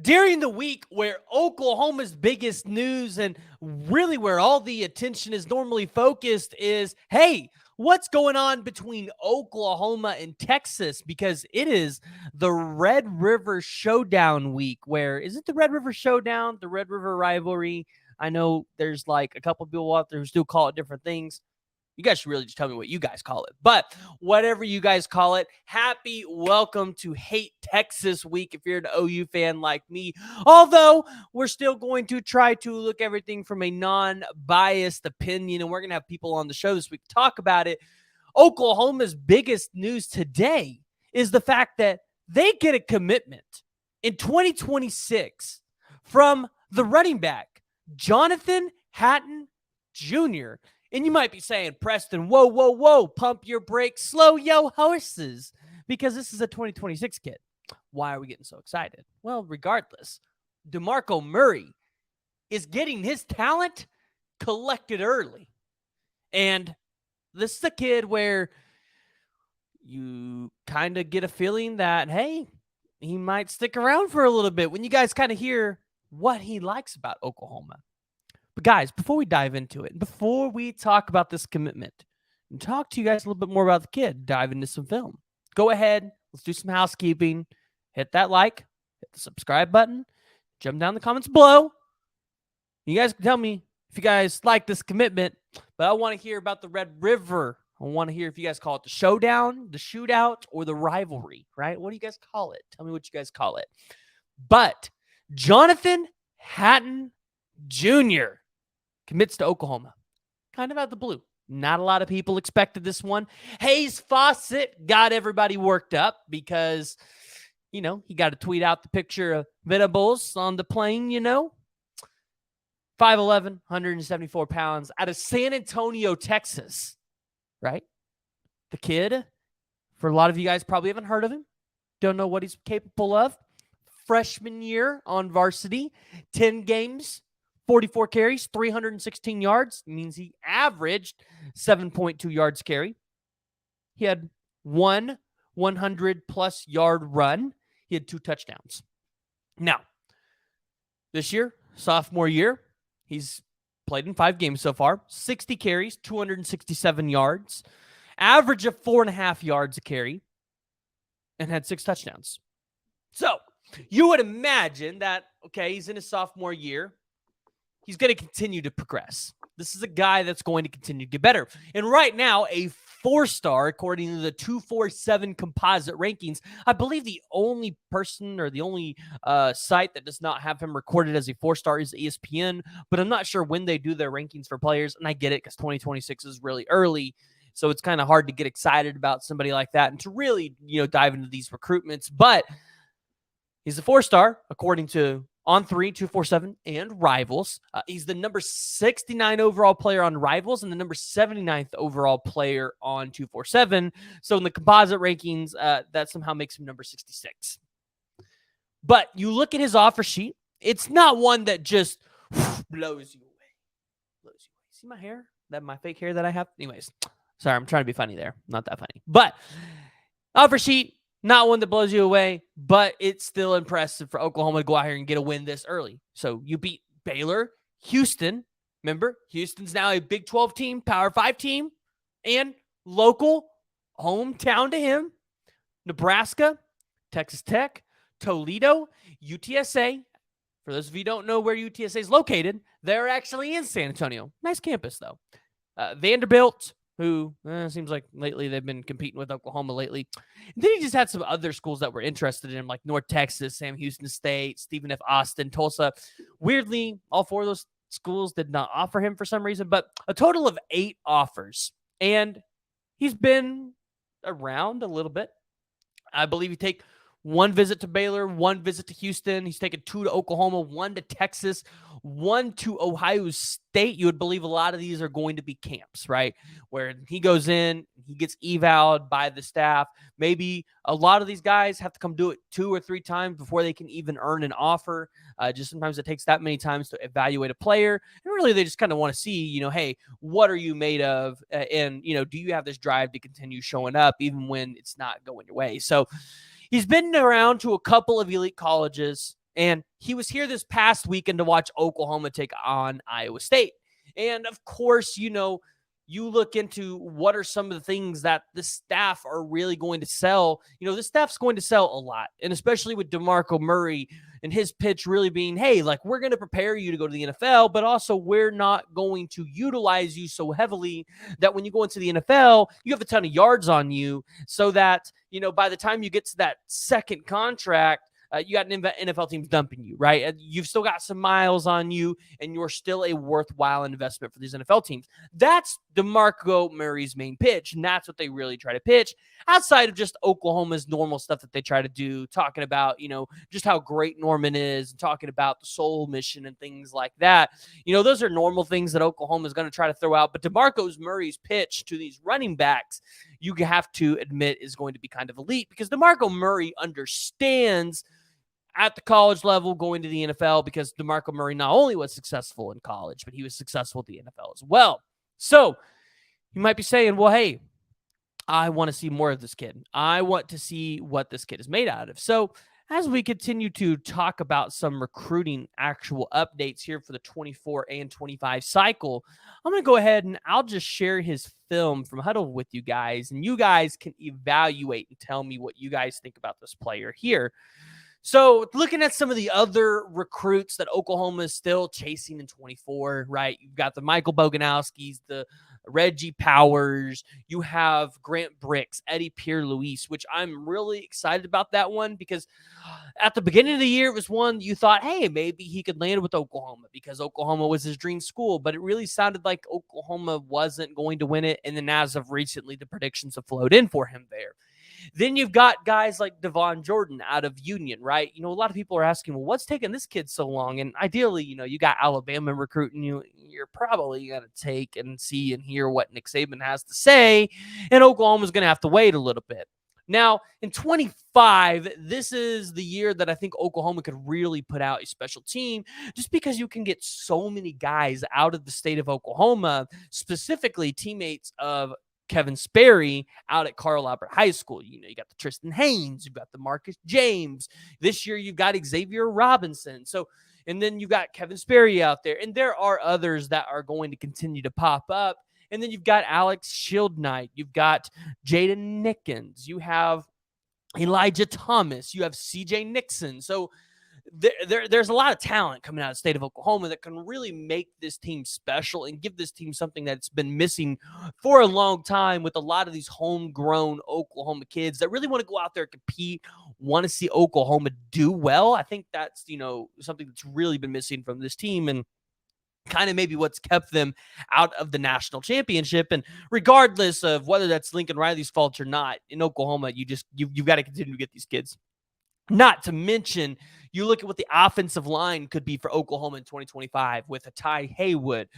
During the week where Oklahoma's biggest news and really where all the attention is normally focused is, hey, what's going on between Oklahoma and Texas? Because it is the Red River Showdown week. Where is it? The Red River Showdown, the Red River rivalry? I know there's like a couple people out there who still call it different things. You guys should really just tell me what you guys call it. But whatever you guys call it, happy welcome to Hate Texas Week if you're an OU fan like me. Although we're still going to try to look everything from a non-biased opinion, and we're going to have people on the show this week to talk about it. Oklahoma's biggest news today is the fact that they get a commitment in 2026 from the running back, Jonathan Hatton Jr., And you might be saying, Preston, whoa, pump your brakes, slow yo horses, because this is a 2026 kid. Why are we getting so excited? Well, regardless, DeMarco Murray is getting his talent collected early. And this is a kid where you kind of get a feeling that, hey, he might stick around for a little bit when you guys kind of hear what he likes about Oklahoma. But guys, before we dive into it, before we talk about this commitment and talk to you guys a little bit more about the kid, dive into some film, go ahead, let's do some housekeeping. Hit that like, hit the subscribe button, jump down in the comments below. You guys can tell me if you guys like this commitment, but I want to hear about the Red River. I want to hear if you guys call it the showdown, the shootout, or the rivalry, right? What do you guys call it? Tell me what you guys call it. But Jonathan Hatton Jr. commits to Oklahoma. Kind of out of the blue. Not a lot of people expected this one. Hayes Fawcett got everybody worked up because, he got to tweet out the picture of Venables on the plane, 5'11", 174 pounds, out of San Antonio, Texas, right? The kid, for a lot of you guys probably haven't heard of him. Don't know what he's capable of. Freshman year on varsity, 10 games, 44 carries, 316 yards. Means he averaged 7.2 yards carry. He had one 100-plus yard run. He had 2 touchdowns. Now, this year, sophomore year, he's played in 5 games so far. 60 carries, 267 yards. Average of 4.5 yards a carry. And had 6 touchdowns. So, you would imagine that, okay, he's in his sophomore year. He's going to continue to progress. This is a guy that's going to continue to get better. And right now, a 4-star, according to the 247 composite rankings. I believe the only person or the only site that does not have him recorded as a 4-star is ESPN, but I'm not sure when they do their rankings for players. And I get it because 2026 is really early. So it's kind of hard to get excited about somebody like that and to really, dive into these recruitments. But he's a 4-star, according to On3, 247, and Rivals. He's the number 69 overall player on Rivals and the number 79th overall player on 247. So in the composite rankings, that somehow makes him number 66. But you look at his offer sheet, it's not one that just blows you away. See my hair? My fake hair that I have? Anyways, sorry, I'm trying to be funny there. Not that funny. But offer sheet, not one that blows you away, but it's still impressive for Oklahoma to go out here and get a win this early. So you beat Baylor, Houston. Remember, Houston's now a Big 12 team, Power 5 team, and local, hometown to him. Nebraska, Texas Tech, Toledo, UTSA. For those of you who don't know where UTSA is located, they're actually in San Antonio. Nice campus, though. Vanderbilt, who seems like lately they've been competing with Oklahoma lately. And then he just had some other schools that were interested in him, like North Texas, Sam Houston State, Stephen F. Austin, Tulsa. Weirdly, all 4 of those schools did not offer him for some reason, but a total of 8 offers. And he's been around a little bit. I believe he take 1 visit to Baylor, 1 visit to Houston. He's taken 2 to Oklahoma, 1 to Texas, 1 to Ohio State. You would believe a lot of these are going to be camps, right? Where he goes in, he gets eval'd by the staff. Maybe a lot of these guys have to come do it 2 or 3 times before they can even earn an offer. Just sometimes it takes that many times to evaluate a player. And really, they just kind of want to see, hey, what are you made of? And, do you have this drive to continue showing up even when it's not going your way? So he's been around to a couple of elite colleges, And he was here this past weekend to watch Oklahoma take on Iowa State. And of course, you look into what are some of the things that the staff are really going to sell. The staff's going to sell a lot, and especially with DeMarco Murray and his pitch really being, hey, like, we're going to prepare you to go to the NFL, but also we're not going to utilize you so heavily that when you go into the NFL, you have a ton of yards on you, so that, by the time you get to that second contract, you got an NFL teams dumping you, right? You've still got some miles on you, and you're still a worthwhile investment for these NFL teams. That's DeMarco Murray's main pitch, and that's what they really try to pitch, outside of just Oklahoma's normal stuff that they try to do, talking about, just how great Norman is, and talking about the soul mission and things like that. Those are normal things that Oklahoma is going to try to throw out, but DeMarco Murray's pitch to these running backs, you have to admit, is going to be kind of elite, because DeMarco Murray understands at the college level going to the NFL, because DeMarco Murray not only was successful in college, but he was successful at the NFL as well. So you might be saying, well, hey, I want to see more of this kid. I want to see what this kid is made out of. So as we continue to talk about some recruiting actual updates here for the 24 and 25 cycle, I'm going to go ahead and I'll just share his film from Huddle with you guys, and you guys can evaluate and tell me what you guys think about this player here. So looking at some of the other recruits that Oklahoma is still chasing in 24, right? You've got the Michael Boganowskis, the Reggie Powers, you have Grant Bricks, Eddie Pierre-Louis, which I'm really excited about that one, because at the beginning of the year, it was one you thought, hey, maybe he could land with Oklahoma because Oklahoma was his dream school, but it really sounded like Oklahoma wasn't going to win it. And then as of recently, the predictions have flowed in for him there. Then you've got guys like Devon Jordan out of Union, right? A lot of people are asking, well, what's taking this kid so long? And ideally, you got Alabama recruiting you. You're probably going to take and see and hear what Nick Saban has to say. And Oklahoma's going to have to wait a little bit. Now, in 25, this is the year that I think Oklahoma could really put out a special team, just because you can get so many guys out of the state of Oklahoma, specifically teammates of Kevin Sperry out at Carl Albert High School. You got the Tristan Haynes, you've got the Marcus James. This year, you've got Xavier Robinson. And then you've got Kevin Sperry out there. And there are others that are going to continue to pop up. And then you've got Alex Shieldknight. You've got Jaden Nickens. You have Elijah Thomas. You have CJ Nixon. So there's a lot of talent coming out of the state of Oklahoma that can really make this team special and give this team something that's been missing for a long time, with a lot of these homegrown Oklahoma kids that really want to go out there and compete, want to see Oklahoma do well. I think that's, something that's really been missing from this team, and kind of maybe what's kept them out of the national championship. And regardless of whether that's Lincoln Riley's fault or not, in Oklahoma, you've got to continue to get these kids. Not to mention, you look at what the offensive line could be for Oklahoma in 2025 with a Ty Haywood.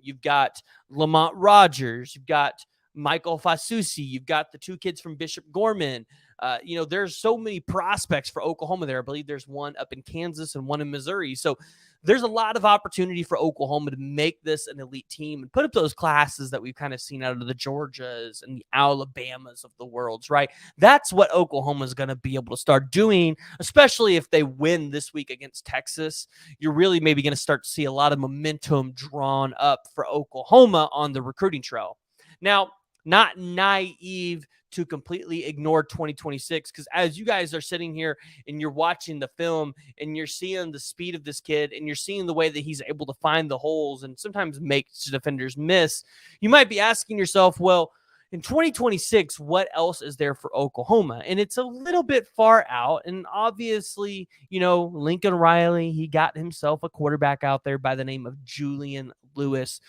You've got Lamont Rogers. You've got Michael Fasusi. You've got the two kids from Bishop Gorman. There's so many prospects for Oklahoma there. I believe there's one up in Kansas and one in Missouri. So there's a lot of opportunity for Oklahoma to make this an elite team and put up those classes that we've kind of seen out of the Georgias and the Alabamas of the world, right? That's what Oklahoma is going to be able to start doing, especially if they win this week against Texas. You're really maybe going to start to see a lot of momentum drawn up for Oklahoma on the recruiting trail. Now, not naive to completely ignore 2026, because as you guys are sitting here and you're watching the film and you're seeing the speed of this kid and you're seeing the way that he's able to find the holes and sometimes make defenders miss, you might be asking yourself, well, in 2026, what else is there for Oklahoma? And it's a little bit far out. And obviously, Lincoln Riley, he got himself a quarterback out there by the name of Julian Lewis.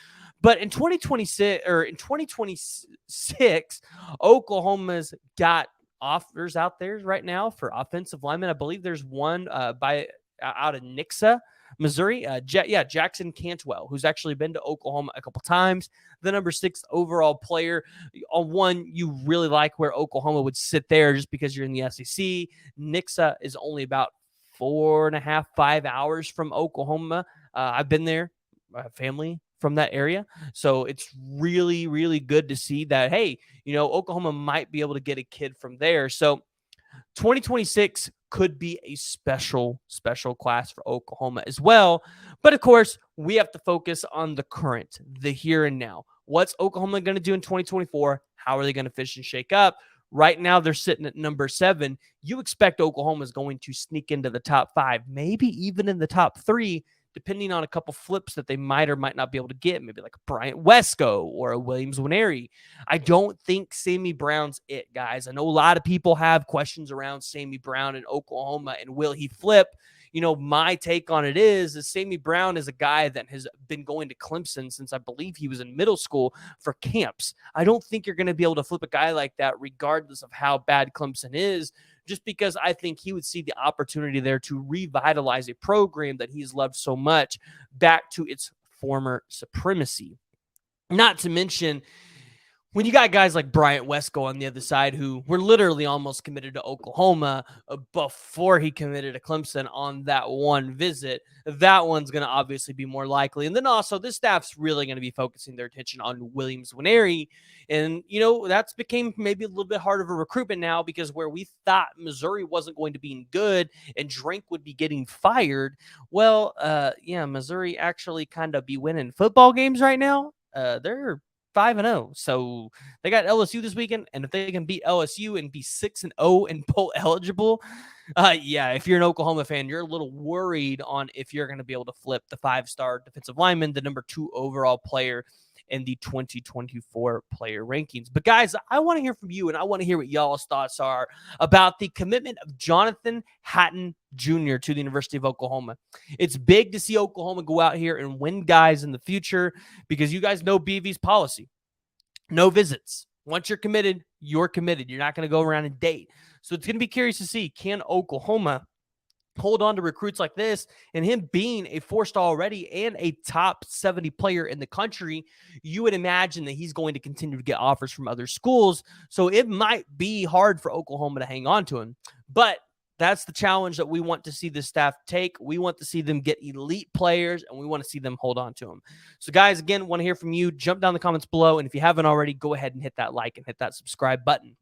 But in 2026, Oklahoma's got offers out there right now for offensive linemen. I believe there's one out of Nixa, Missouri. Jackson Cantwell, who's actually been to Oklahoma a couple times. The number 6 overall player. One, you really like where Oklahoma would sit there just because you're in the SEC. Nixa is only about 4.5, 5 hours from Oklahoma. I've been there. I have family from that area. So it's really, really good to see that, hey, Oklahoma might be able to get a kid from there. So 2026 could be a special class for Oklahoma as well. But of course, we have to focus on the current, the here and now. What's Oklahoma going to do in 2024? How are they going to fish and shake up? Right now, they're sitting at number 7. You expect Oklahoma is going to sneak into the top 5, maybe even in the top 3, depending on a couple flips that they might or might not be able to get, maybe like a Bryant Wesco or a Williams Nwaneri. I don't think Sammy Brown's it, guys. I know a lot of people have questions around Sammy Brown in Oklahoma and will he flip? You know, my take on it is Sammy Brown is a guy that has been going to Clemson since I believe he was in middle school for camps. I don't think you're going to be able to flip a guy like that regardless of how bad Clemson is, just because I think he would see the opportunity there to revitalize a program that he's loved so much back to its former supremacy. Not to mention, when you got guys like Bryant Wesco on the other side who were literally almost committed to Oklahoma before he committed to Clemson on that one visit, that one's going to obviously be more likely. And then also this staff's really going to be focusing their attention on Williams Nwaneri. And, you know, that's became maybe a little bit harder of a recruitment now because where we thought Missouri wasn't going to be good and Drink would be getting fired, well, Missouri actually kind of be winning football games right now. They're 5-0. So they got LSU this weekend, and if they can beat LSU and be 6-0 and bowl eligible, if you're an Oklahoma fan, you're a little worried on if you're going to be able to flip the 5-star defensive lineman, the number 2 overall player in the 2024 player rankings. But guys, I want to hear from you, and I want to hear what y'all's thoughts are about the commitment of Jonathan Hatton Jr. to the University of Oklahoma. It's big to see Oklahoma go out here and win guys in the future because you guys know BV's policy. No visits. Once you're committed, you're committed. You're not going to go around and date. So it's going to be curious to see, can Oklahoma hold on to recruits like this, and him being a 4-star already and a top 70 player in the country, you would imagine that he's going to continue to get offers from other schools. So it might be hard for Oklahoma to hang on to him. But that's the challenge that we want to see the staff take. We want to see them get elite players, and we want to see them hold on to them. So guys, again, want to hear from you. Jump down in the comments below. And if you haven't already, go ahead and hit that like and hit that subscribe button.